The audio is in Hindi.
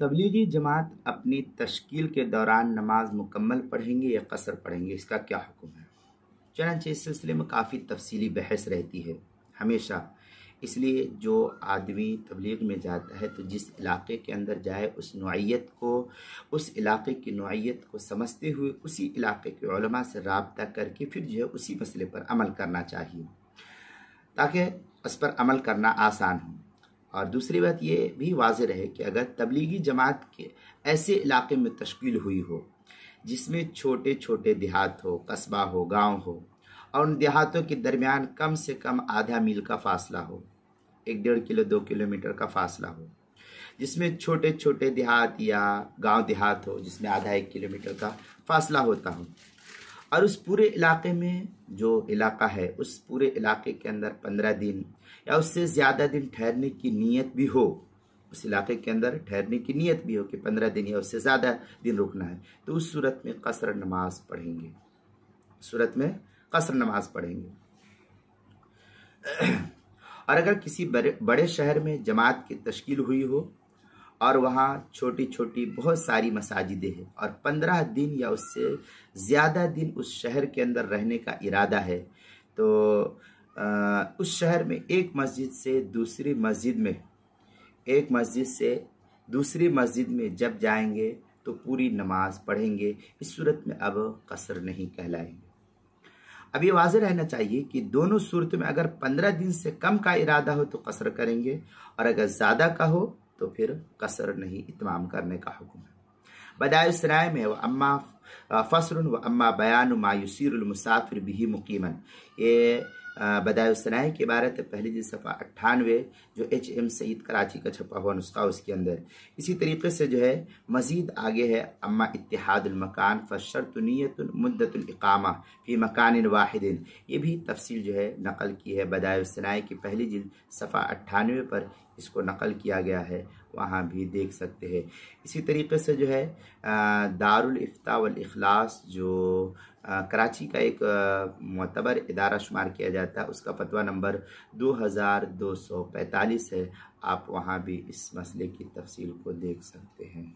तबलीगी जमात अपनी तश्कील के दौरान नमाज मुकम्मल पढ़ेंगे या कसर पढ़ेंगे, इसका क्या हुक्म है। चनांचे इस सिलसिले में काफ़ी तफसीली बहस रहती है हमेशा। इसलिए जो आदमी तबलीग में जाता है तो जिस इलाके के अंदर जाए उस इलाके की नौइयत को समझते हुए उसी इलाके के उलमा से राब्ता करके फिर जो है उसी मसले पर अमल करना चाहिए ताकि उस पर अमल करना आसान हो। और दूसरी बात ये भी वाज़ेह रहे कि अगर तबलीगी जमात के ऐसे इलाके में तश्कील हुई हो जिसमें छोटे छोटे देहात हो, कस्बा हो, गांव हो और उन देहातों के दरमियान कम से कम आधा मील का फासला हो, 1-1.5 किलोमीटर का फासला हो, जिसमें छोटे छोटे देहात या गांव देहात हो जिसमें आधा 1 किलोमीटर का फासला होता हो, और उस पूरे इलाके में जो इलाका है उस पूरे इलाके के अंदर 15 दिन या उससे ज़्यादा दिन ठहरने की नीयत भी हो, उस इलाके के अंदर ठहरने की नीयत भी हो कि 15 दिन या उससे ज़्यादा दिन रुकना है, तो उस सूरत में कसर नमाज पढ़ेंगे, नमाज पढ़ेंगे। और अगर किसी बड़े शहर में जमात की तश्कील हुई हो और वहाँ छोटी छोटी बहुत सारी मसाजिदें हैं और 15 दिन या उससे ज़्यादा दिन उस शहर के अंदर रहने का इरादा है, तो उस शहर में एक मस्जिद से दूसरी मस्जिद में जब जाएंगे तो पूरी नमाज पढ़ेंगे। इस सूरत में अब कसर नहीं कहलाएंगे। अब ये वाज़ेह रहना चाहिए कि दोनों सूरतों में अगर 15 दिन से कम का इरादा हो तो कसर करेंगे और अगर ज़्यादा का हो तो फिर कसर नहीं, इत्माम करने का हुक्म है। बदाउस्सनाय में व अम्मा फस्रुन व अम्मा बयान मा युसीरुल मुसाफिर बिही मुकीमन, ये बदाउस्सनाय की इबारत है, पहली जिल्द सफ़ा 98, जो HM सईद कराची का छपा हुआ नुस्खा उसके अंदर। इसी तरीके से जो है मज़ीद आगे है अम्मा इत्तिहादुल मकान फ़शर्तु नियतुन मुद्दतुल इक़ामा फ़ी मकानिन वाहिदिन, ये भी तफसील जो है नकल की है बदाउस्सनाय की पहली जिल्द सफ़ा 98 पर इसको नकल किया गया है, वहाँ भी देख सकते हैं। इसी तरीके से जो है दारुल इफ्ता वल इखलास जो कराची का एक मोतबर इदारा शुमार किया जाता है, उसका फतवा नंबर 2245 है, आप वहाँ भी इस मसले की तफसील को देख सकते हैं।